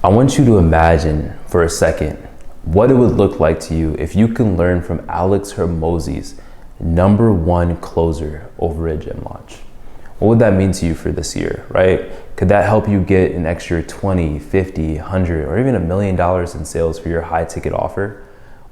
I want you to imagine for a second what it would look like to you if you can learn from Alex Hormozi's #1 closer over a gym launch. What would that mean to you for this year, right? Could that help you get an extra 20, 50, 100, or even $1 million in sales for your high ticket offer?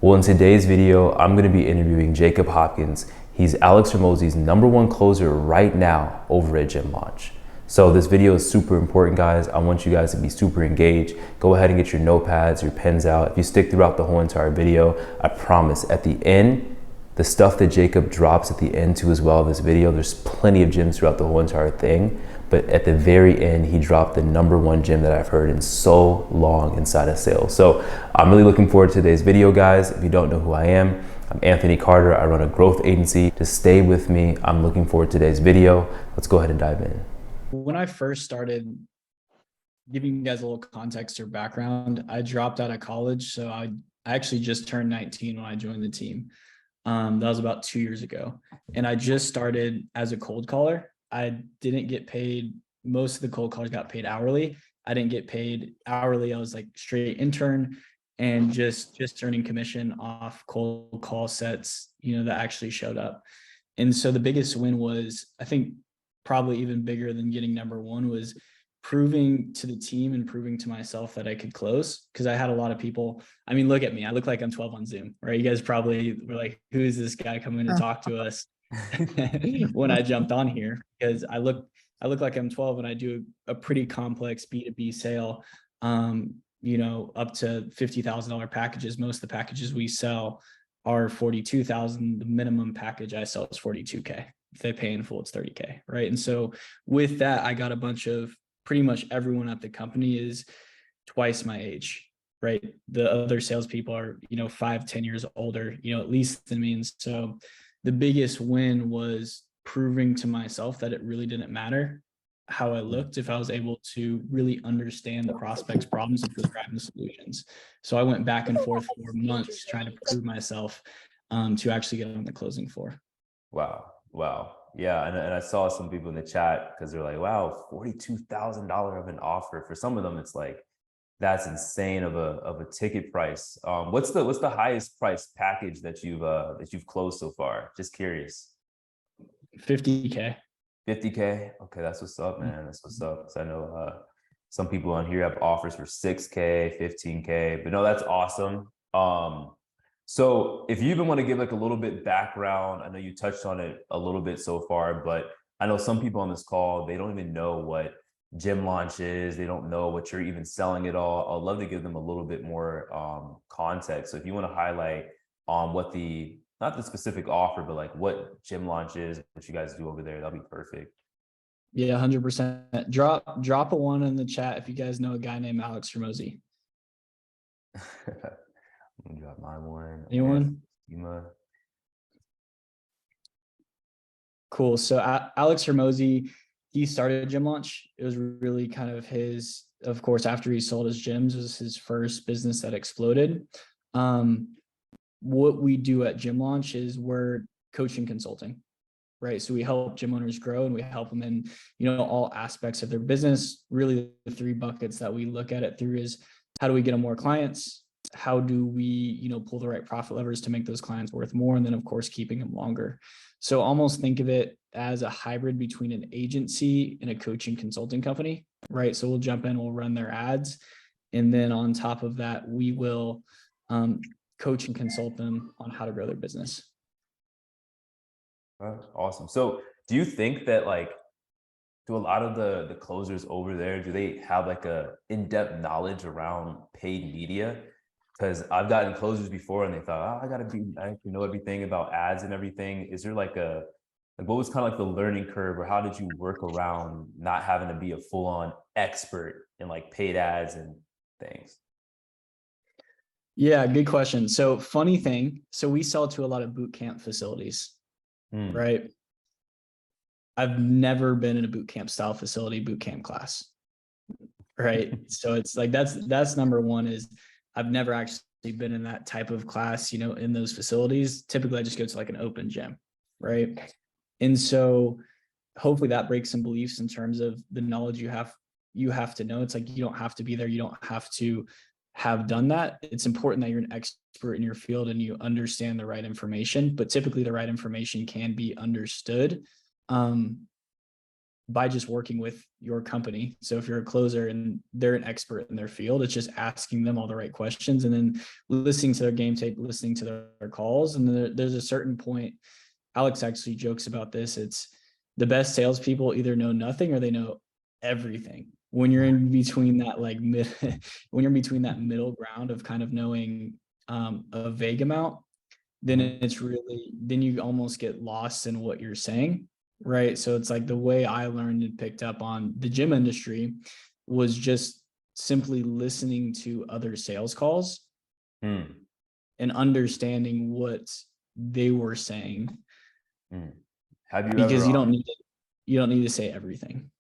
Well, in today's video, I'm going to be interviewing Jacob Hopkins. He's Alex Hormozi's #1 closer right now over a gym launch. So this video is super important, guys. I want you guys to be super engaged. Go ahead and get your notepads, your pens out. If you stick throughout the whole entire video, I promise at the end, the stuff that Jacob drops at the end too as well of this video, there's plenty of gems throughout the whole entire thing. But at the very end, he dropped the #1 gem that I've heard in so long inside of sales. So I'm really looking forward to today's video, guys. If you don't know who I am, I'm Anthony Carter. I run a growth agency. Just stay with me. I'm looking forward to today's video. Let's go ahead and dive in. When I first started, giving you guys a little context or background, I dropped out of college. So I actually just turned 19 when I joined the team. That was about 2 years ago. And I just started as a cold caller. I didn't get paid. Most of the cold callers got paid hourly. I didn't get paid hourly. I was like straight intern and just earning commission off cold call sets, that actually showed up. And so the biggest win was, I think, probably even bigger than getting #1 was proving to the team and proving to myself that I could close. Because I had a lot of people, look at me, I look like I'm 12 on Zoom, right? You guys probably were like, who is this guy coming to talk to us? When I jumped on here, because I look like I'm 12 and I do a pretty complex B2B sale, up to $50,000 packages. Most of the packages we sell are 42,000. The minimum package I sell is 42K. If they pay in full, it's 30K, right? And so with that, I got a bunch of, pretty much everyone at the company is twice my age, right? The other salespeople are, 5-10 years older, at least than me. And so the biggest win was proving to myself that it really didn't matter how I looked if I was able to really understand the prospect's problems and prescribe the solutions. So I went back and forth for months trying to prove myself to actually get on the closing floor. Wow. Yeah. And I saw some people in the chat because they're like, wow, $42,000 of an offer. For some of them, it's like, that's insane of a ticket price. What's the highest price package that you've closed so far? Just curious. 50K. 50K. Okay. That's what's up, man. That's what's up. So I know, some people on here have offers for 6K, 15K, but no, that's awesome. So if you even want to give like a little bit background, I know you touched on it a little bit so far, but I know some people on this call, they don't even know what gym launch is. They don't know what you're even selling at all. I'd love to give them a little bit more context. So if you want to highlight what not the specific offer, but like what gym launch is, what you guys do over there, that'd be perfect. Yeah, 100%. Drop a 1 in the chat if you guys know a guy named Alex Hormozi. Let me drop my one. Anyone? Cool. So Alex Hormozi, he started a gym launch. It was really kind of his, of course, after he sold his gyms, was his first business that exploded. What we do at Gym Launch is we're coaching consulting, right? So we help gym owners grow and we help them in, all aspects of their business. Really, the 3 buckets that we look at it through is how do we get them more clients? How do we, pull the right profit levers to make those clients worth more? And then of course, keeping them longer. So almost think of it as a hybrid between an agency and a coaching consulting company, right? So we'll jump in, we'll run their ads. And then on top of that, we will coach and consult them on how to grow their business. Awesome. So do you think that do a lot of the closers over there, do they have like a in-depth knowledge around paid media? Because I've gotten closers before and they thought, I actually know everything about ads and everything. Is there what was kind of like the learning curve, or how did you work around not having to be a full-on expert in like paid ads and things? Yeah, good question. So funny thing. So we sell to a lot of boot camp facilities, right? I've never been in a boot camp style facility, boot camp class, right? So it's like, that's #1 is I've never actually been in that type of class, in those facilities. Typically I just go to like an open gym, right? And so hopefully that breaks some beliefs in terms of the knowledge you have you have to know. It's like, you don't have to be there. You don't have to have done that. It's important that you're an expert in your field and you understand the right information, but typically the right information can be understood by just working with your company. So if you're a closer and they're an expert in their field, it's just asking them all the right questions and then listening to their game tape, listening to their calls. And there's a certain point, Alex actually jokes about this. It's the best salespeople either know nothing or they know everything. When you're in between that when you're between that middle ground of kind of knowing a vague amount, then then you almost get lost in what you're saying. Right. So it's like the way I learned and picked up on the gym industry was just simply listening to other sales calls and understanding what they were saying. Have you because ever, you don't need to say everything.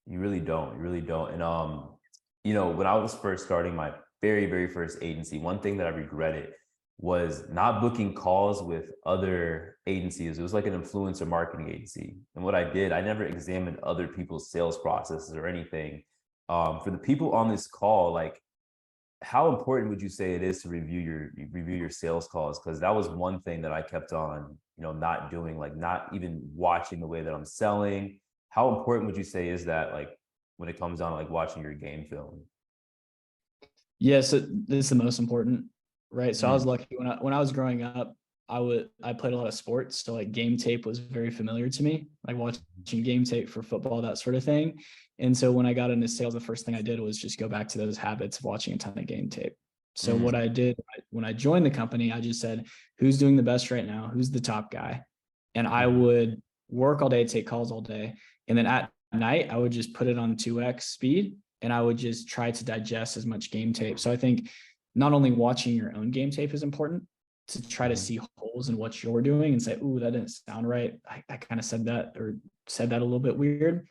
You really don't. You really don't. And, when I was first starting my very, very first agency, one thing that I regretted was not booking calls with other agencies. It was like an influencer marketing agency. And what I did, I never examined other people's sales processes or anything. For the people on this call, like, how important would you say it is to review your sales calls? Because that was one thing that I kept on, not doing, like not even watching the way that I'm selling. How important would you say is that, like, when it comes down to like watching your game film? Yes, this is the most important, right? So I was lucky when I was growing up, I played a lot of sports. So like game tape was very familiar to me, like watching game tape for football, that sort of thing. And so when I got into sales, the first thing I did was just go back to those habits of watching a ton of game tape. So what I did when I joined the company, I just said, who's doing the best right now? Who's the top guy? And I would work all day, take calls all day. And then at night, I would just put it on 2x speed and I would just try to digest as much game tape. So I think not only watching your own game tape is important to try to see holes in what you're doing and say, ooh, that didn't sound right. I kind of said that a little bit weird.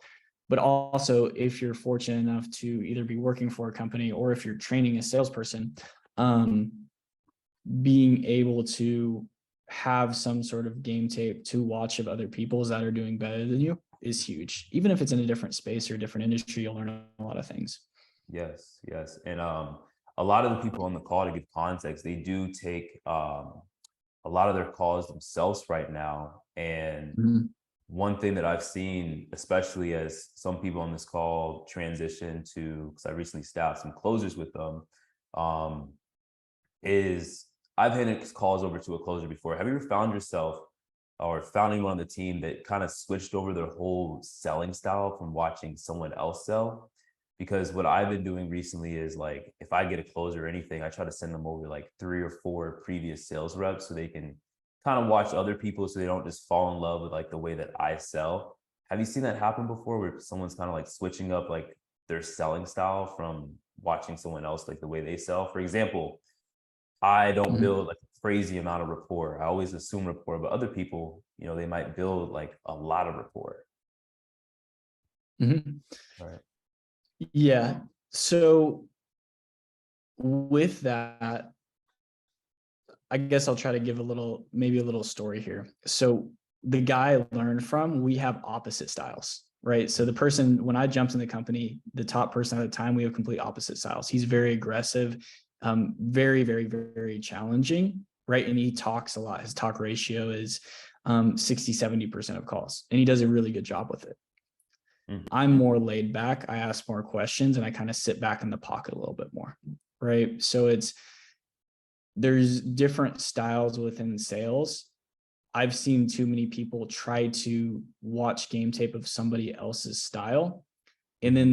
But also, if you're fortunate enough to either be working for a company or if you're training a salesperson, being able to have some sort of game tape to watch of other people's that are doing better than you is huge. Even if it's in a different space or a different industry, you'll learn a lot of things. Yes, yes. And a lot of the people on the call, to give context, they do take a lot of their calls themselves right now. And one thing that I've seen, especially as some people on this call transition to, because I recently staffed some closers with them, is I've handed calls over to a closer before. Have you ever found yourself or found anyone on the team that kind of switched over their whole selling style from watching someone else sell? Because what I've been doing recently is, like, if I get a closer or anything, I try to send them over like 3 or 4 previous sales reps so they can kind of watch other people so they don't just fall in love with like the way that I sell. Have you seen that happen before, where someone's kind of like switching up like their selling style from watching someone else, like the way they sell? For example, I don't build like a crazy amount of rapport. I always assume rapport, but other people, they might build like a lot of rapport. Right. Yeah. So with that, I guess I'll try to give maybe a little story here. So the guy I learned from, we have opposite styles, right? So the person, when I jumped in the company, the top person at the time, we have complete opposite styles. He's very aggressive, very, very, very challenging, right? And he talks a lot. His talk ratio is 60-70% of calls, and he does a really good job with it. I'm more laid back. I ask more questions and I kind of sit back in the pocket a little bit more, right? So there's different styles within sales. I've seen too many people try to watch game tape of somebody else's style, and then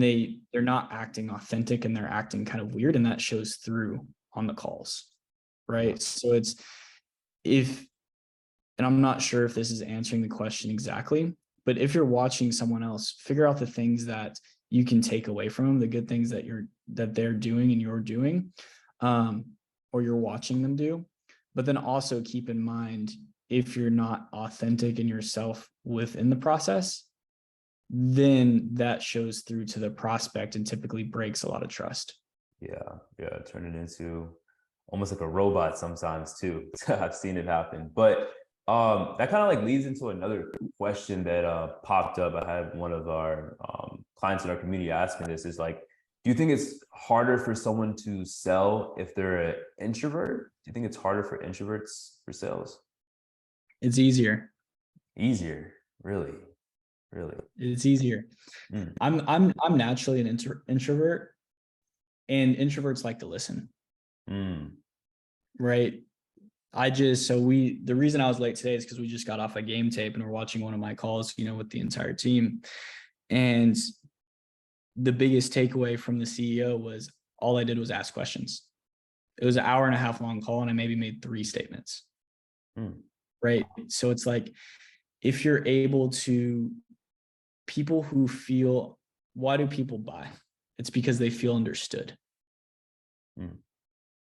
they're not acting authentic and they're acting kind of weird, and that shows through on the calls, right? So and I'm not sure if this is answering the question exactly, but if you're watching someone else, figure out the things that you can take away from them, the good things that they're doing and you're doing, or you're watching them do. But then also keep in mind, if you're not authentic in yourself within the process, then that shows through to the prospect and typically breaks a lot of trust. Yeah. Turn it into almost like a robot sometimes too. I've seen it happen. But That kind of like leads into another question that popped up. I had one of our clients in our community ask me this, is like, do you think it's harder for someone to sell if they're an introvert? Do you think it's harder for introverts for sales? It's easier. Easier, really, really. It's easier. Mm, I'm naturally an introvert, and introverts like to listen, mm, right? The reason I was late today is because we just got off a game tape and we're watching one of my calls, with the entire team. And the biggest takeaway from the CEO was all I did was ask questions. It was an hour and a half long call and I maybe made 3 statements. mm, Right. So it's like, if you're able to, people who feel, why do people buy? It's because they feel understood. mm.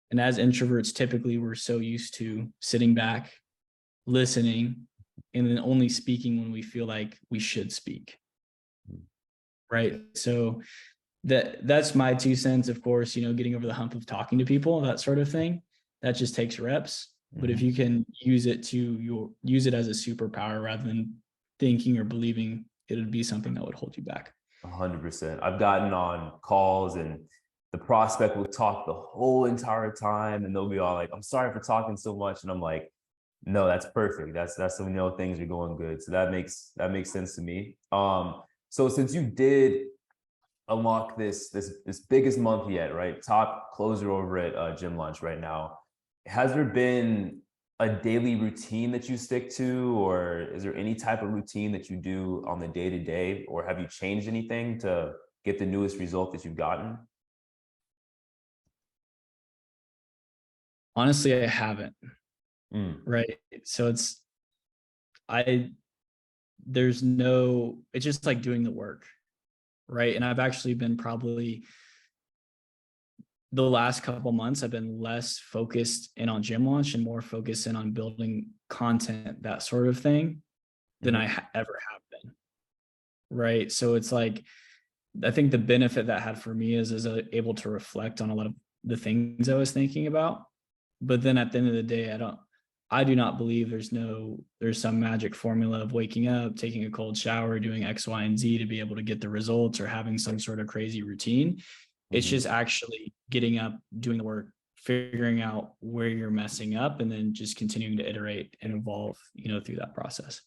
And as introverts, typically we're so used to sitting back, listening, and then only speaking when we feel like we should speak. Right. So that's my 2 cents. Of course, getting over the hump of talking to people, that sort of thing, that just takes reps. But if you can use it as a superpower rather than thinking or believing it would be something that would hold you back. 100%. I've gotten on calls and the prospect will talk the whole entire time and they'll be all like, I'm sorry for talking so much. And I'm like, no, that's perfect. That's so we know things are going good. So that makes sense to me. So since you did unlock this biggest month yet, right? Top closer over at Gym Lunch right now. Has there been a daily routine that you stick to, or is there any type of routine that you do on the day to day, or have you changed anything to get the newest result that you've gotten? Honestly, I haven't. Mm, Right. So it's just like doing the work. Right. And I've actually been probably the last couple months, I've been less focused in on gym launch and more focused in on building content, that sort of thing, than I ever have been. Right. So it's like, I think the benefit that had for me is able to reflect on a lot of the things I was thinking about. But then at the end of the day, I do not believe there's some magic formula of waking up, taking a cold shower, doing X, Y, and Z to be able to get the results, or having some sort of crazy routine. It's just actually getting up, doing the work, figuring out where you're messing up, and then just continuing to iterate and evolve, through that process.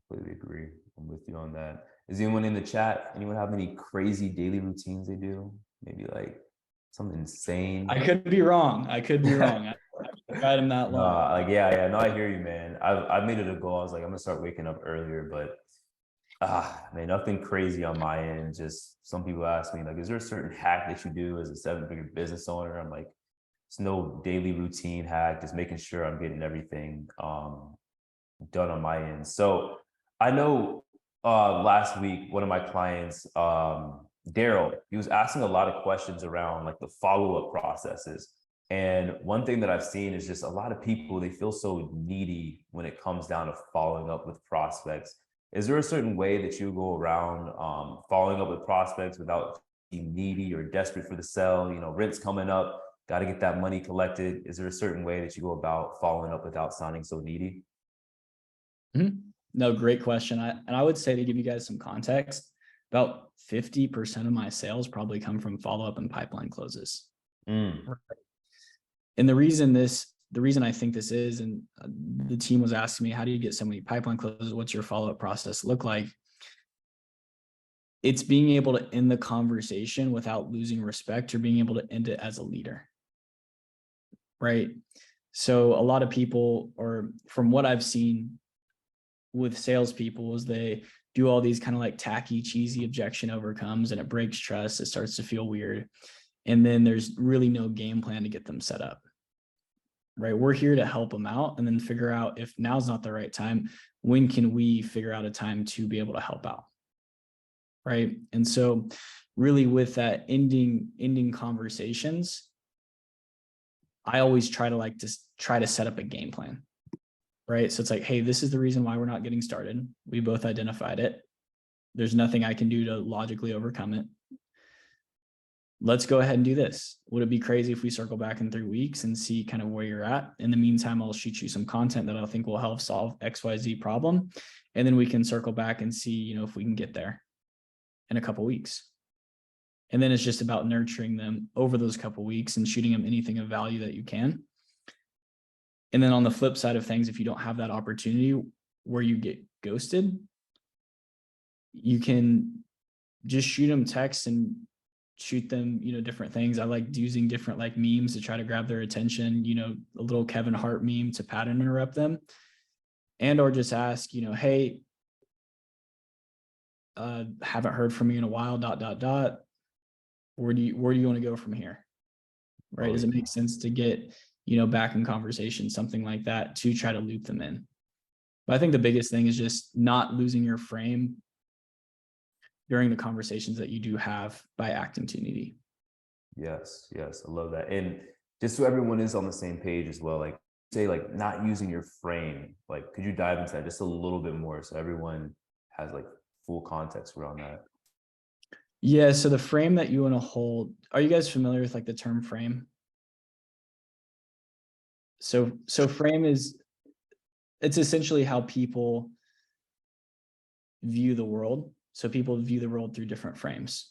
Completely agree. I'm with you on that. Is anyone in the chat? Anyone have any crazy daily routines they do? Maybe like something insane. I could be wrong. I tried them that No, long. like yeah. No, I hear you, man. I've made it a goal. I was like, I'm gonna start waking up earlier, but man, nothing crazy on my end. Just some people ask me, like, is there a certain hack that you do as a 7-figure business owner? I'm like, it's no daily routine hack, just making sure I'm getting everything done on my end. So I know last week, one of my clients, Daryl, he was asking a lot of questions around like the follow-up processes. And one thing that I've seen is just a lot of people, they feel so needy when it comes down to following up with prospects. Is there a certain way that you go around following up with prospects without being needy or desperate for the sell? Rent's coming up, got to get that money collected. Is there a certain way that you go about following up without sounding so needy? Mm-hmm. No, great question. I would say, to give you guys some context, about 50% of my sales probably come from follow-up and pipeline closes. Mm. And the reason I think this is, and the team was asking me, how do you get so many pipeline closes? What's your follow-up process look like? It's being able to end the conversation without losing respect, or being able to end it as a leader. Right. So a lot of people, or from what I've seen with salespeople, is they do all these kind of like tacky, cheesy objection overcomes, and it breaks trust. It starts to feel weird. And then there's really no game plan to get them set up. Right. We're here to help them out and then figure out, if now's not the right time, when can we figure out a time to be able to help out? Right. And so really with that ending conversations, I always try to set up a game plan. Right. So it's like, hey, this is the reason why we're not getting started. We both identified it. There's nothing I can do to logically overcome it. let's go ahead and do this. Would it be crazy if we circle back in 3 weeks and see kind of where you're at? In the meantime, I'll shoot you some content that I think will help solve XYZ problem. And then we can circle back and see, you know, if we can get there in a couple weeks. And then it's just about nurturing them over those couple weeks and shooting them anything of value that you can. And then on the flip side of things, if you don't have that opportunity where you get ghosted, you can just shoot them texts and shoot them, you know, different things. I like using different like memes to try to grab their attention, you know, a little Kevin Hart meme to pattern interrupt them, and or just ask, you know, hey, haven't heard from you in a while, ... Where do you want to go from here? Right? Does it make sense to get, you know, back in conversation, something like that, to try to loop them in? But I think the biggest thing is just not losing your frame during the conversations that you do have by acting too needy. Yes, yes, I love that. And just so everyone is on the same page as well, like say like not using your frame, like could you dive into that just a little bit more so everyone has like full context around that? Yeah, so the frame that you want to hold, are you guys familiar with like the term frame? So frame is, it's essentially how people view the world. So people view the world through different frames,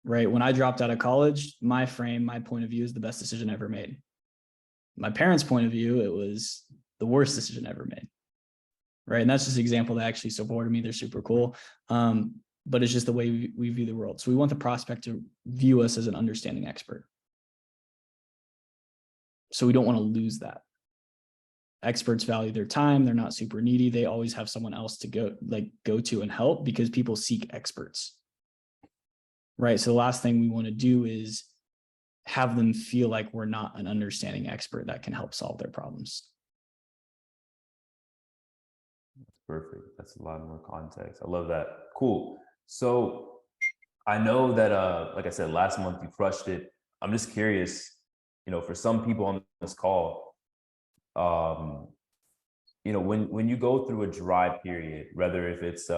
right? When I dropped out of college, my frame, my point of view is the best decision I ever made. My parents' point of view, it was the worst decision ever made, right? And that's just an example that actually supported me. They're super cool. But it's just the way we view the world. So we want the prospect to view us as an understanding expert. So we don't want to lose that. Experts value their time. They're not super needy. They always have someone else to go to and help, because people seek experts, right? So the last thing we want to do is have them feel like we're not an understanding expert that can help solve their problems. That's perfect. That's a lot more context. I love that. Cool. So I know that, like I said, last month you crushed it. I'm just curious, you know, for some people on this call, you know, when you go through a dry period, whether if it's,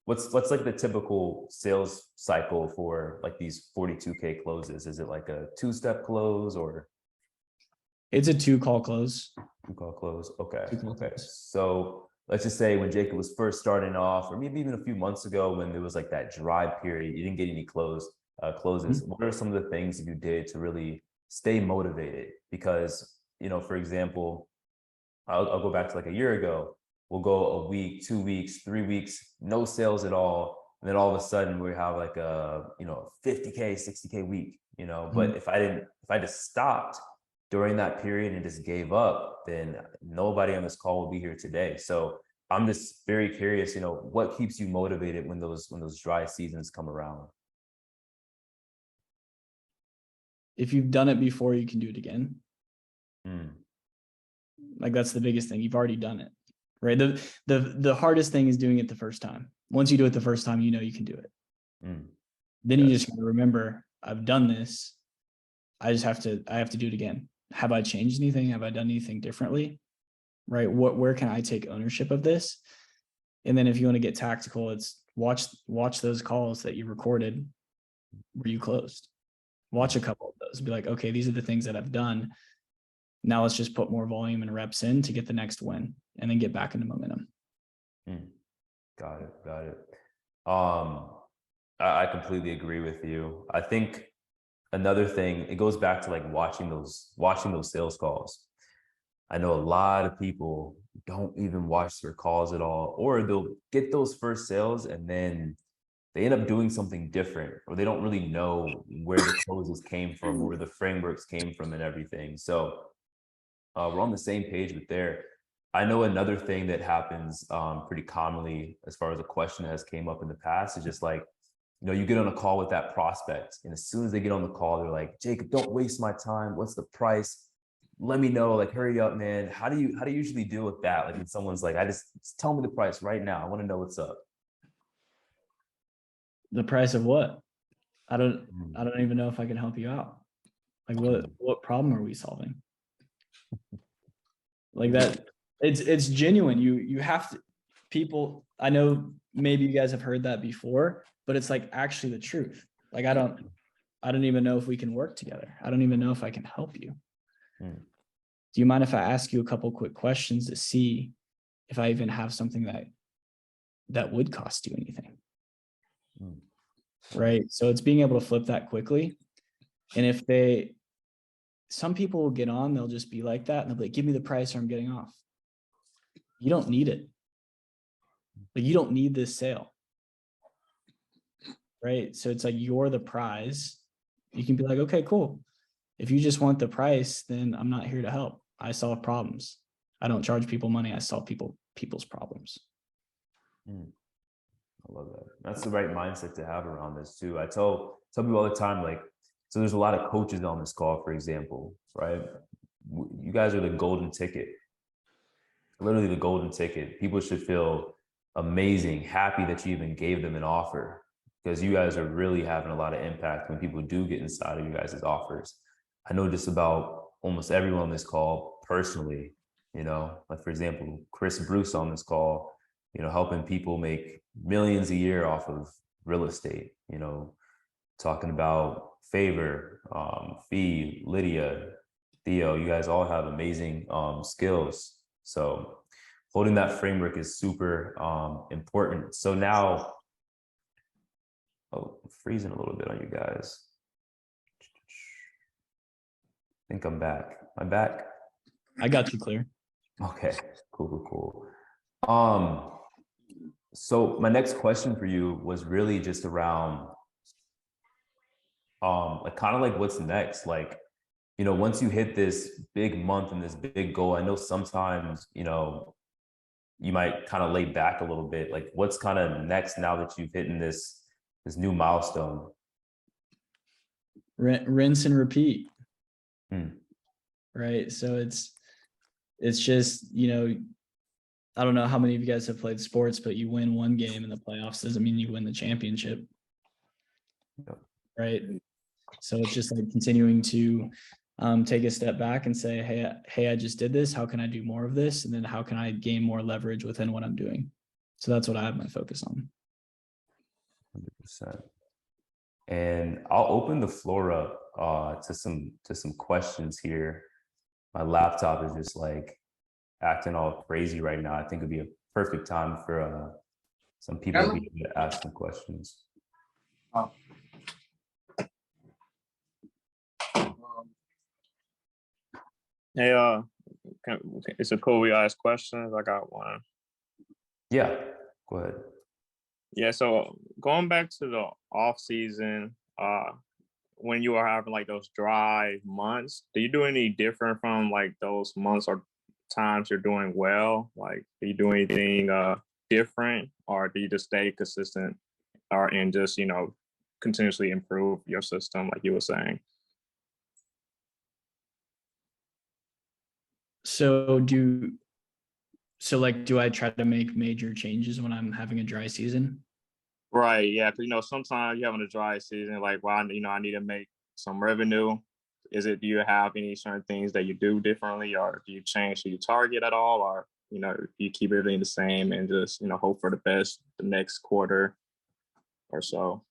what's like the typical sales cycle for like these 42K closes? Is it like a 2-step close or? It's a 2-call close. 2-call close. Okay. 2-call Okay. close. So let's just say when Jacob was first starting off, or maybe even a few months ago when there was like that dry period, you didn't get any closes. Mm-hmm. What are some of the things that you did to really stay motivated? Because, you know, for example, I'll go back to like a year ago. We'll go a week, 2 weeks, 3 weeks, no sales at all. And then all of a sudden we have like a, you know, 50K, 60K week, you know, Mm-hmm. but if I just stopped during that period and just gave up, then nobody on this call will be here today. So I'm just very curious, you know, what keeps you motivated when those dry seasons come around? If you've done it before, you can do it again. Mm. Like that's the biggest thing. You've already done it, right? The hardest thing is doing it the first time. Once you do it the first time, you know you can do it. Mm. Then you just remember, I've done this. I have to do it again. Have I changed anything? Have I done anything differently? Right? Where can I take ownership of this? And then if you want to get tactical, it's watch those calls that you recorded where you closed. Watch a couple of those. Be like, okay, these are the things that I've done. Now let's just put more volume and reps in to get the next win and then get back into momentum. Got it. I completely agree with you. I think another thing, it goes back to like watching those sales calls. I know a lot of people don't even watch their calls at all, or they'll get those first sales and then they end up doing something different, or they don't really know where the closes came from, or where the frameworks came from and everything. So we're on the same page with there. I know another thing that happens pretty commonly as far as a question that has came up in the past is just like, you know, you get on a call with that prospect, and as soon as they get on the call, they're like, Jacob, don't waste my time. What's the price? Let me know, like, hurry up, man. How do you usually deal with that? Like when someone's like, just tell me the price right now. I want to know what's up. The price of what? I don't even know if I can help you out. Like what problem are we solving? Like that, it's genuine. You have to, people, I know maybe you guys have heard that before, but it's like actually the truth. Like I don't I don't even know if we can work together. I don't even know if I can help you. Mm. Do you mind if I ask you a couple quick questions to see if I even have something that would cost you anything? Mm. Right. So it's being able to flip that quickly. And if some people will get on, they'll just be like that. And they'll be like, give me the price or I'm getting off. You don't need it. Like, you don't need this sale. Right. So it's like, you're the prize. You can be like, okay, cool. If you just want the price, then I'm not here to help. I solve problems. I don't charge people money. I solve people's problems. Mm. I love that. That's the right mindset to have around this too. I tell people all the time, like, so there's a lot of coaches on this call, for example, right? You guys are the golden ticket, literally the golden ticket. People should feel amazing, happy that you even gave them an offer, because you guys are really having a lot of impact when people do get inside of you guys' offers. I know just about almost everyone on this call personally, like for example, Chris Bruce on this call, helping people make millions a year off of real estate, talking about Favor, Fee, Lydia, Theo, you guys all have amazing skills. So holding that framework is super important. So now, I'm freezing a little bit on you guys. I think I'm back. Am I back? I got you clear. Okay, cool. So my next question for you was really just around like kind of like what's next. Like, once you hit this big month and this big goal, I know sometimes, you might kind of lay back a little bit. Like, what's kind of next now that you've hit this new milestone? Rinse and repeat. Hmm. Right. So it's just, I don't know how many of you guys have played sports, but you win one game in the playoffs doesn't mean you win the championship. Yep. Right. So it's just like continuing to take a step back and say, hey, I just did this. How can I do more of this? And then how can I gain more leverage within what I'm doing? So that's what I have my focus on. 100%. And I'll open the floor up to some questions here. My laptop is just like acting all crazy right now. I think it'd be a perfect time for some people to ask some questions. Oh. Hey, is it cool we ask questions? I got one. Yeah, go ahead. Yeah, so going back to the off season, when you are having like those dry months, do you do any different from like those months or times you're doing well? Like, do you do anything different, or do you just stay consistent, and just continuously improve your system, like you were saying? So do I try to make major changes when I'm having a dry season? Right. Yeah. Because sometimes you're having a dry season, like, well, I need to make some revenue. Do you have any certain things that you do differently, or do you change your target at all, or do you keep everything the same and just hope for the best the next quarter or so?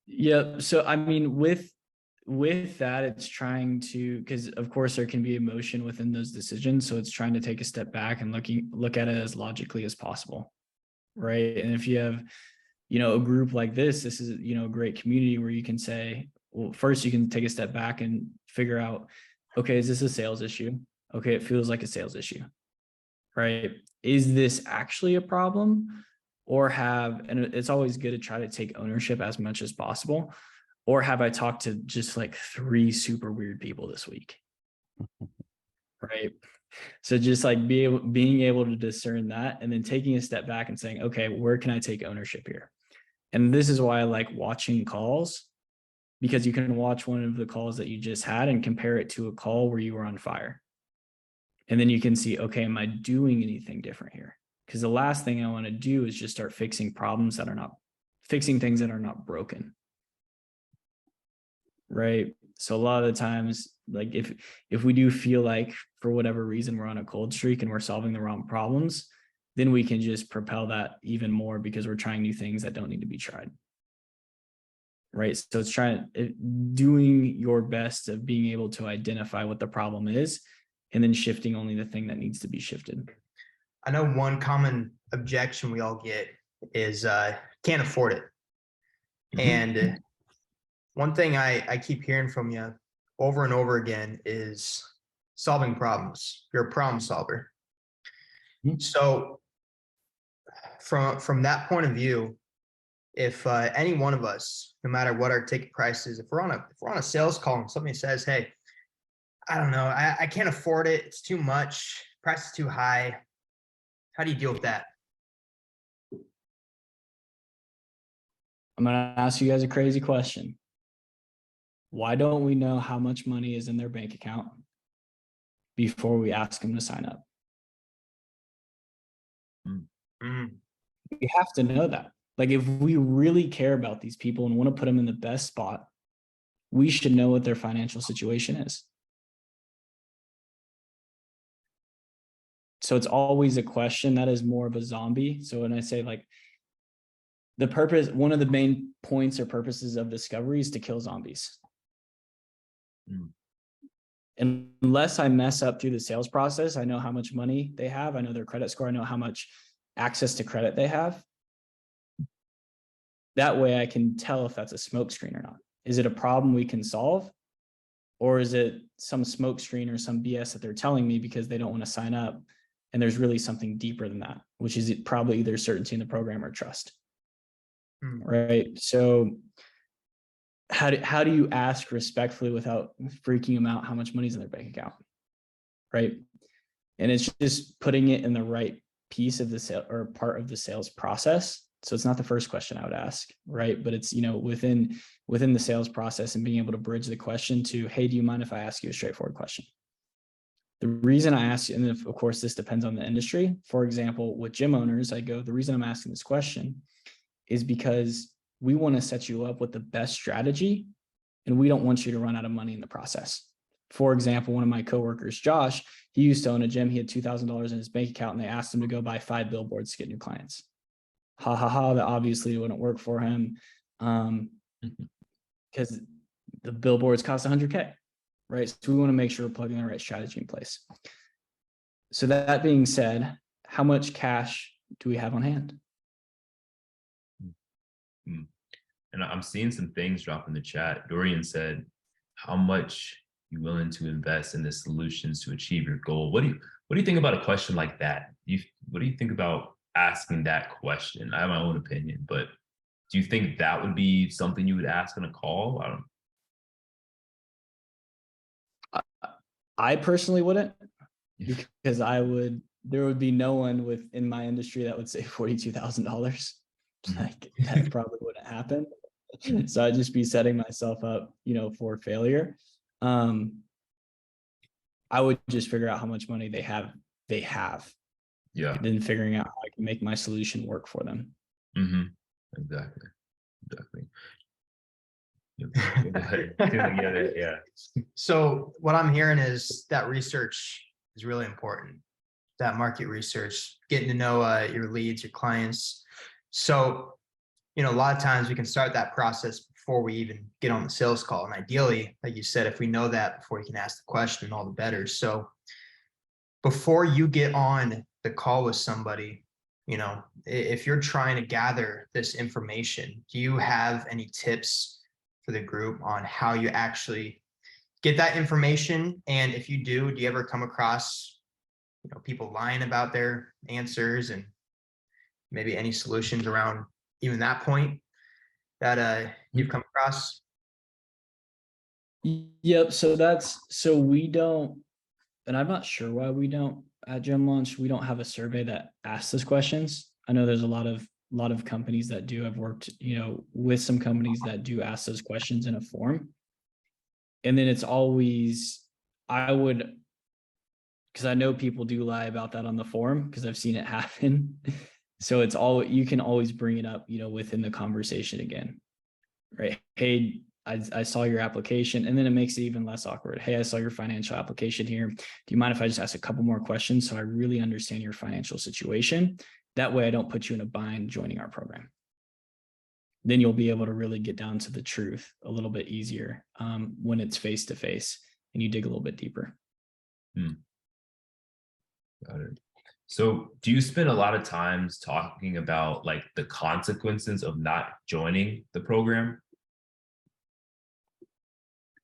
Yeah. So I mean, with that, it's trying to, because of course there can be emotion within those decisions. So it's trying to take a step back and look at it as logically as possible. Right. And if you have, a group like this is, a great community where you can say, well, first you can take a step back and figure out, okay, is this a sales issue? Okay. It feels like a sales issue, right? Is this actually a problem? And it's always good to try to take ownership as much as possible. Or have I talked to just like 3 super weird people this week? Right. So just like being able to discern that, and then taking a step back and saying, okay, where can I take ownership here? And this is why I like watching calls, because you can watch one of the calls that you just had and compare it to a call where you were on fire. And then you can see, okay, am I doing anything different here? Because the last thing I want to do is just start fixing things that are not broken. Right. So a lot of the times, like if we do feel like for whatever reason we're on a cold streak and we're solving the wrong problems, then we can just propel that even more because we're trying new things that don't need to be tried. right? So it's doing your best of being able to identify what the problem is and then shifting only the thing that needs to be shifted. I know one common objection we all get is can't afford it. And one thing I keep hearing from you over and over again is solving problems. You're a problem solver. So from that point of view, if any one of us, no matter what our ticket price is, if we're on a sales call and somebody says, hey, I don't know, I can't afford it, it's too much, price is too high, how do you deal with that? I'm going to ask you guys a crazy question. Why don't we know how much money is in their bank account before we ask them to sign up? We have to know that. Like, if we really care about these people and want to put them in the best spot, we should know what their financial situation is. So it's always a question that is more of a zombie. So when I say, like, the purpose, one of the main points or purposes of discovery is to kill zombies. Unless I mess up through the sales process, I know how much money they have. I know their credit score. I know how much access to credit they have. That way I can tell if that's a smoke screen or not. Is it a problem we can solve? Or is it some smoke screen or some BS that they're telling me because they don't want to sign up? And there's really something deeper than that, which is probably either certainty in the program or trust. Right. So how do you ask respectfully without freaking them out how much money's in their bank account? Right. And it's just putting it in the right piece of the sale or part of the sales process. So it's not the first question I would ask, right? But it's, within the sales process and being able to bridge the question to, hey, do you mind if I ask you a straightforward question? The reason I ask you, and of course, this depends on the industry. For example, with gym owners, the reason I'm asking this question is because we want to set you up with the best strategy, and we don't want you to run out of money in the process. For example, one of my coworkers, Josh, he used to own a gym. He had $2,000 in his bank account, and they asked him to go buy 5 billboards to get new clients. That obviously wouldn't work for him because the billboards cost $100K, right? So we want to make sure we're plugging the right strategy in place. So that being said, how much cash do we have on hand? And I'm seeing some things drop in the chat. Dorian said, how much you willing to invest in the solutions to achieve your goal? What do you think about a question like that? What do you think about asking that question? I have my own opinion, but do you think that would be something you would ask on a call? I personally wouldn't, because there would be no one within my industry that would say $42,000. Like, that probably wouldn't happen. So I'd just be setting myself up, for failure. I would just figure out how much money they have. Yeah. And then figuring out how I can make my solution work for them. Exactly. Yeah. So what I'm hearing is that research is really important. That market research, getting to know your leads, your clients. So, a lot of times we can start that process before we even get on the sales call. And ideally, like you said, if we know that before you can ask the question, all the better. So before you get on the call with somebody, if you're trying to gather this information, do you have any tips for the group on how you actually get that information? And if you do you ever come across, people lying about their answers, and maybe any solutions around even that point that you've come across? Yep. So we don't, and I'm not sure why we don't at Gym Launch, we don't have a survey that asks those questions. I know there's a lot of companies that do. I've worked, with some companies that do ask those questions in a form. And then it's always, because I know people do lie about that on the forum because I've seen it happen. So you can always bring it up, within the conversation again, right? Hey, I saw your application, and then it makes it even less awkward. Hey, I saw your financial application here. Do you mind if I just ask a couple more questions so I really understand your financial situation? That way I don't put you in a bind joining our program. then you'll be able to really get down to the truth a little bit easier when it's face to face and you dig a little bit deeper. Got it. So do you spend a lot of times talking about like the consequences of not joining the program?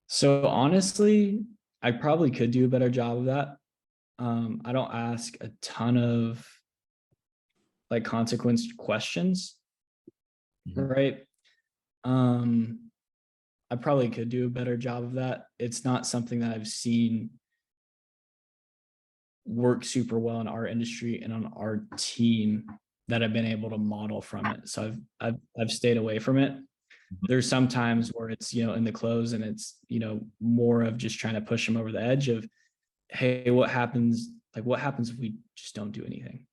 So honestly, I probably could do a better job of that. I don't ask a ton of like consequence questions, right? I probably could do a better job of that. It's not something that I've seen work super well in our industry and on our team that I've been able to model from it. So I've stayed away from it. There's some times where it's, in the close and it's, more of just trying to push them over the edge of, hey, what happens if we just don't do anything?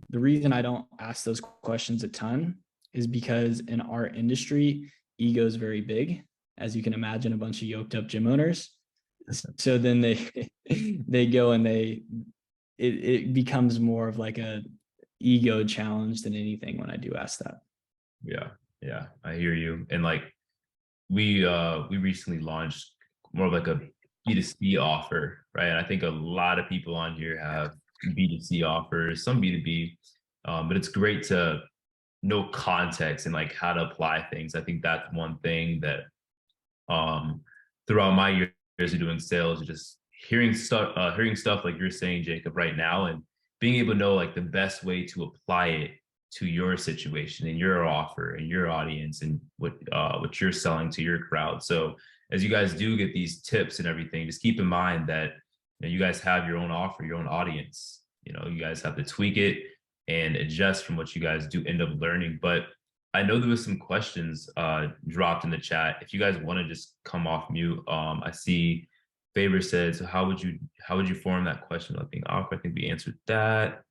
The reason I don't ask those questions a ton is because in our industry, ego is very big, as you can imagine, a bunch of yoked up gym owners. So then they go and it becomes more of like a ego challenge than anything when I do ask that. Yeah, I hear you. And like we recently launched more of like a B2C offer, right? And I think a lot of people on here have B2C offers, some B2B, but it's great to know context and like how to apply things. I think that's one thing that throughout my years of doing sales, just hearing stuff like you're saying, Jacob, right now, and being able to know like the best way to apply it to your situation and your offer and your audience and what you're selling to your crowd. So as you guys do get these tips and everything, just keep in mind that you guys have your own offer, your own audience. You guys have to tweak it and adjust from what you guys do end up learning. But I know there was some questions dropped in the chat. If you guys want to just come off mute, I see Faber said, so how would you form that question? I think we answered that.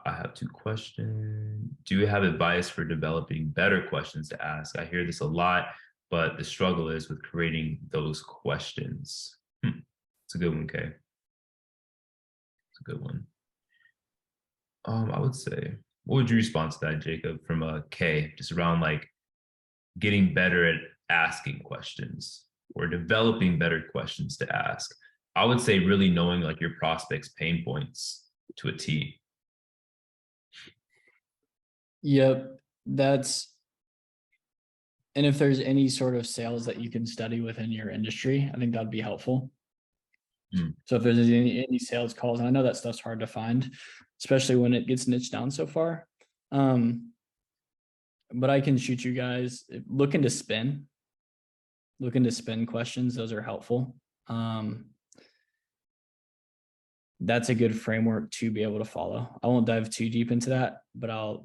I have two questions. Do you have advice for developing better questions to ask? I hear this a lot, but the struggle is with creating those questions. It's a good one, Kay. It's a good one. I would say, what would you respond to that, Jacob, from Kay, just around like getting better at asking questions or developing better questions to ask? I would say really knowing like your prospects' pain points to a T. Yep, and if there's any sort of sales that you can study within your industry, I think that'd be helpful. So if there's any sales calls, and I know that stuff's hard to find, especially when it gets niched down so far. But I can shoot you guys, look into spin questions. Those are helpful. That's a good framework to be able to follow. I won't dive too deep into that, but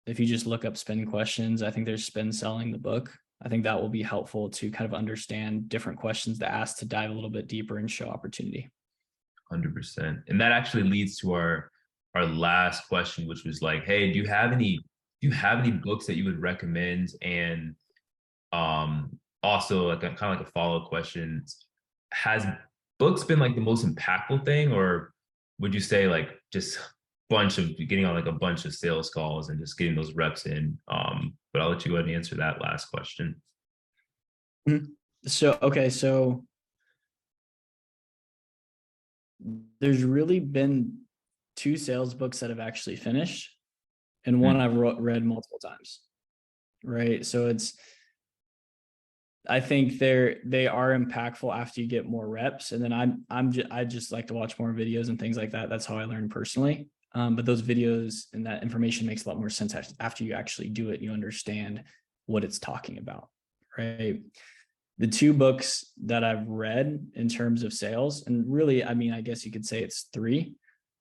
if you just look up spin questions, I think there's Spin Selling the book. I think that will be helpful to kind of understand different questions to ask to dive a little bit deeper and show opportunity. 100%. And that actually leads to our last question, which was like, hey, do you have any books that you would recommend? And also like kind of like a follow-up question, has books been like the most impactful thing, or would you say like just getting on like a bunch of sales calls and just getting those reps in? But I'll let you go ahead and answer that last question. So there's really been 2 sales books that have actually finished, and one I've read multiple times, right? So I think they are impactful after you get more reps, and then I just like to watch more videos and things like that. That's how I learn personally. But those videos and that information makes a lot more sense after you actually do it. You understand what it's talking about, right? The 2 books that I've read in terms of sales, and really, I mean, I guess you could say it's 3.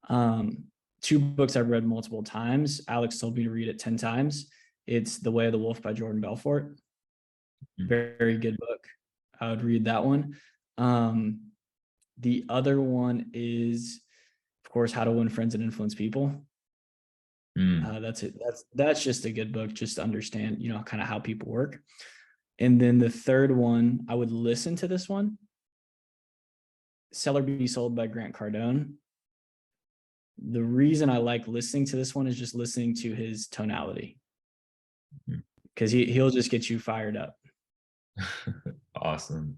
2 books I've read multiple times. Alex told me to read it 10 times. It's The Way of the Wolf by Jordan Belfort. Very good book. I would read that one. The other one is, of course, How to Win Friends and Influence People. That's it. That's just a good book, just to understand, kind of how people work. And then the third one, I would listen to this one, Sell or Be Sold by Grant Cardone. The reason I like listening to this one is just listening to his tonality. because he'll just get you fired up. Awesome.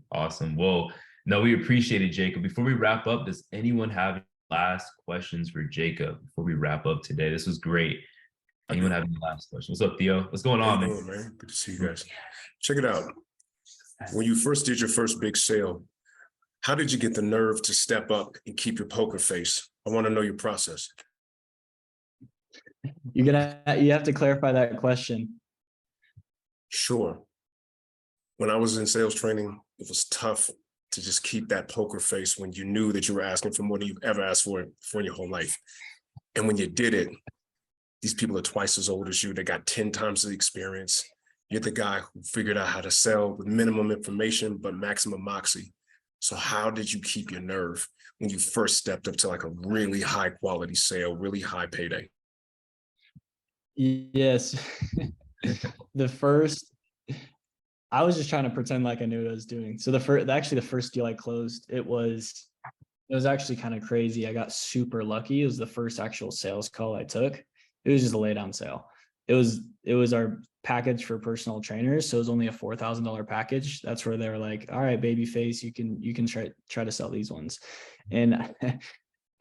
Well, no, we appreciate it, Jacob. Before we wrap up, does anyone have any last questions for Jacob before we wrap up today? This was great. Anyone have any last questions? What's up, Theo? What's going on, man? Good to see you guys. Check it out. When you first did your first big sale, how did you get the nerve to step up and keep your poker face? I want to know your process. You have to clarify that question. Sure. When I was in sales training, it was tough to just keep that poker face when you knew that you were asking for more than you've ever asked for in your whole life. And when you did it, these people are twice as old as you. They got 10 times the experience. You're the guy who figured out how to sell with minimum information, but maximum moxie. So how did you keep your nerve when you first stepped up to like a really high quality sale, really high payday? Yes. I was just trying to pretend like I knew what I was doing. So the first deal I closed, it was actually kind of crazy. I got super lucky. It was the first actual sales call I took. It was just a lay down sale. It was our package for personal trainers. So it was only a $4,000 package. That's where they were like, all right, baby face, you can try to sell these ones. And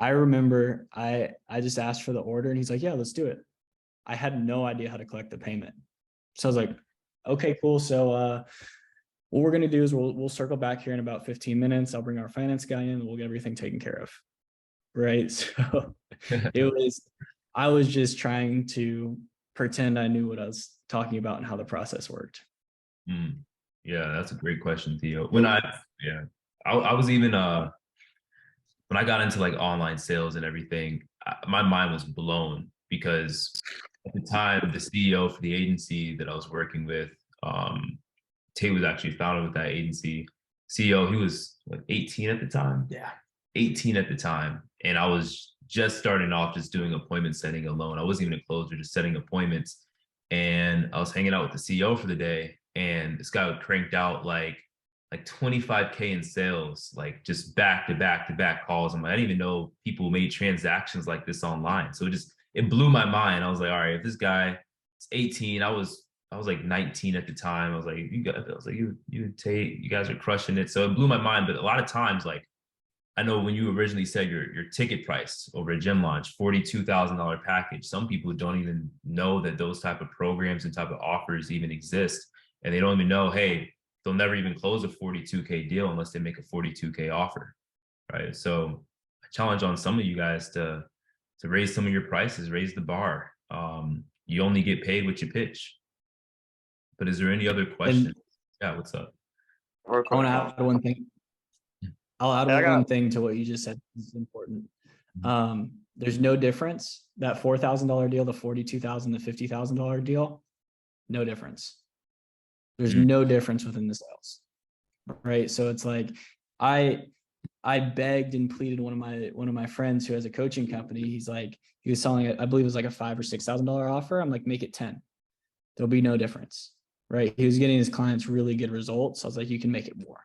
I remember I just asked for the order and he's like, yeah, let's do it. I had no idea how to collect the payment. So I was like, okay, cool. So what we're going to do is we'll circle back here in about 15 minutes. I'll bring our finance guy in and we'll get everything taken care of. Right. So I was just trying to pretend I knew what I was talking about and how the process worked. Yeah, that's a great question, Theo. I was even when I got into like online sales and everything, my mind was blown because at the time, the CEO for the agency that I was working with, Tate was actually founded with that agency. CEO, he was like 18 at the time. Yeah. 18 at the time. And I was just starting off just doing appointment setting alone. I wasn't even a closer, just setting appointments. And I was hanging out with the CEO for the day. And this guy would cranked out like 25K in sales, like just back to back calls. I'm like, I didn't even know people made transactions like this online. So it blew my mind. I was like, all right, if this guy is 18, I was like 19 at the time. I was like, you Tate, you guys are crushing it. So it blew my mind. But a lot of times, like, I know when you originally said your ticket price over a gym launch, $42,000 package, some people don't even know that those type of programs and type of offers even exist. And they don't even know, hey, they'll never even close a 42K deal unless they make a 42K offer, right? So I challenge on some of you guys to raise some of your prices, raise the bar. You only get paid what you pitch. But is there any other questions? Yeah, what's up? I want to add one thing. I'll add one thing to what you just said. It's important. There's no difference. That $4,000 deal, the $42,000, the $50,000 deal, no difference. There's no difference within the sales, right? So it's like I begged and pleaded one of my friends who has a coaching company. He was selling it, I believe it was like a $5,000 or $6,000 offer. I'm like, make it 10. There'll be no difference, right? He was getting his clients really good results. I was like, you can make it more.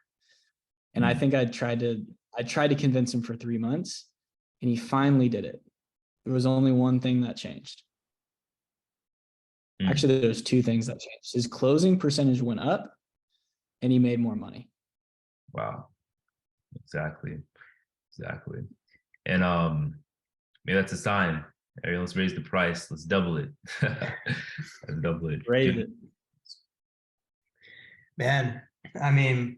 And I think I tried to convince him for 3 months, and he finally did it. There was only one thing that changed. Actually, there's two things that changed. His closing percentage went up and he made more money. Wow. Exactly. And maybe that's a sign. Hey, let's raise the price. Let's double it. Let's double it. Raise it. Man, I mean,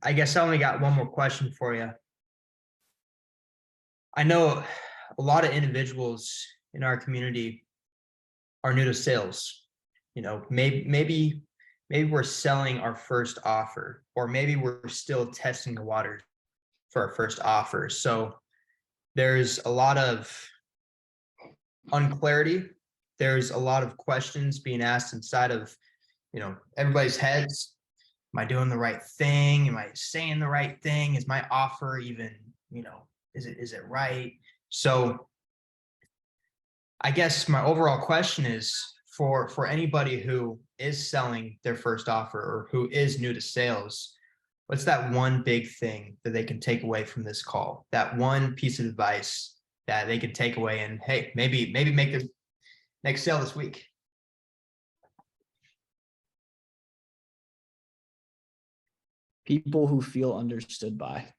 I guess I only got one more question for you. I know a lot of individuals in our community are new to sales. You know, maybe we're selling our first offer, or maybe we're still testing the water for our first offer. So there's a lot of unclarity. There's a lot of questions being asked inside of, everybody's heads. Am I doing the right thing? Am I saying the right thing? Is my offer even, is it right? So I guess my overall question is for anybody who is selling their first offer or who is new to sales, what's that one big thing that they can take away from this call? That one piece of advice that they can take away and, hey, maybe make their next sale this week. People who feel understood by.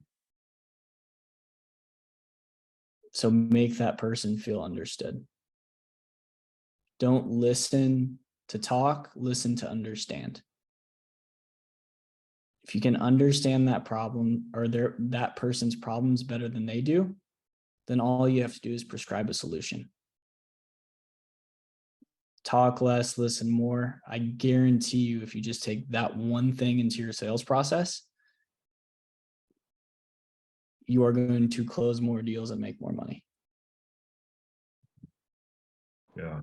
So make that person feel understood. Don't listen to talk, listen to understand. If you can understand that problem or that person's problems better than they do, then all you have to do is prescribe a solution. Talk less, listen more. I guarantee you, if you just take that one thing into your sales process, you are going to close more deals and make more money. Yeah.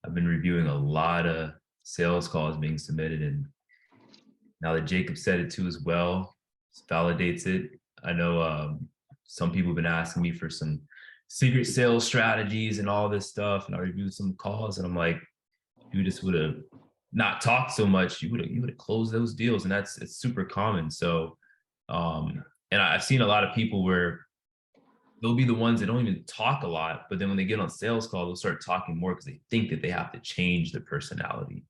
I've been reviewing a lot of sales calls being submitted, and now that Jacob said it too as well, validates it. I know some people have been asking me for some secret sales strategies and all this stuff, and I reviewed some calls, and I'm like, you just would have not talked so much, you would have closed those deals, and it's super common. So, and I've seen a lot of people where they'll be the ones that don't even talk a lot, but then when they get on sales call, they'll start talking more because they think that they have to change their personality,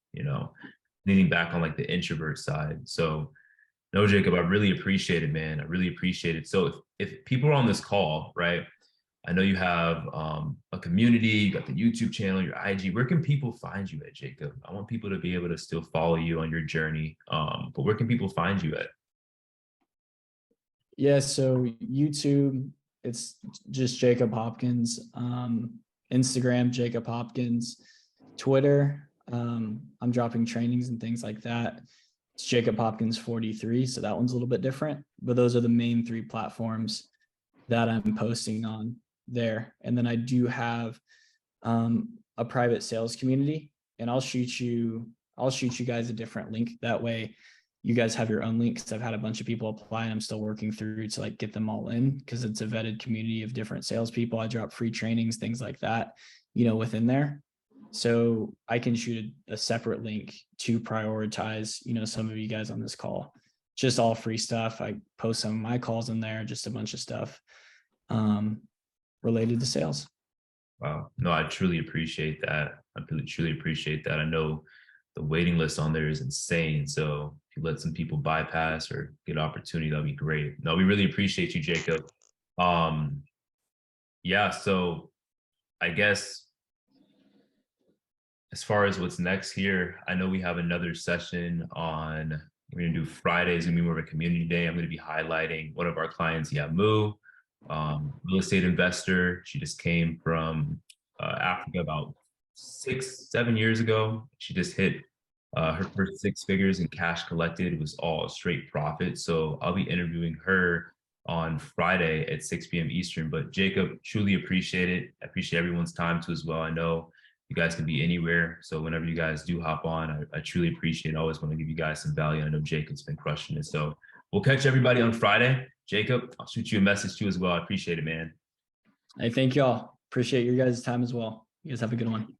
leaning back on like the introvert side. So no, Jacob, I really appreciate it, man. I really appreciate it. So if people are on this call, right, I know you have a community, you got the YouTube channel, your IG. Where can people find you at, Jacob? I want people to be able to still follow you on your journey. But where can people find you at? Yeah, so YouTube, it's just Jacob Hopkins. Instagram, Jacob Hopkins. Twitter, I'm dropping trainings and things like that. It's Jacob Hopkins 43, so that one's a little bit different. But those are the main 3 platforms that I'm posting on there. And then I do have a private sales community, and I'll shoot you guys a different link. That way you guys have your own link, because I've had a bunch of people apply and I'm still working through to like get them all in, because it's a vetted community of different salespeople. I drop free trainings, things like that, within there. So I can shoot a separate link to prioritize, some of you guys on this call. Just all free stuff. I post some of my calls in there, just a bunch of stuff related to sales. Wow. No, I truly appreciate that. I really, truly appreciate that. I know the waiting list on there is insane. So if you let some people bypass or get opportunity, that'd be great. No, we really appreciate you, Jacob. Yeah, so I guess as far as what's next here, I know we have another session on, we're gonna do Fridays, gonna be more of a community day. I'm gonna be highlighting one of our clients, Yamu, real estate investor. She just came from Africa about 6-7 years ago. She just hit her first 6 figures in cash collected. It was all straight profit. So I'll be interviewing her on Friday at 6 p.m. Eastern. But Jacob, truly appreciate it. I appreciate everyone's time too as well. I know you guys can be anywhere. So whenever you guys do hop on, I truly appreciate it. I always want to give you guys some value. I know Jacob's been crushing it. So we'll catch everybody on Friday. Jacob, I'll shoot you a message too as well. I appreciate it, man. Hey, thank y'all. Appreciate your guys' time as well. You guys have a good one.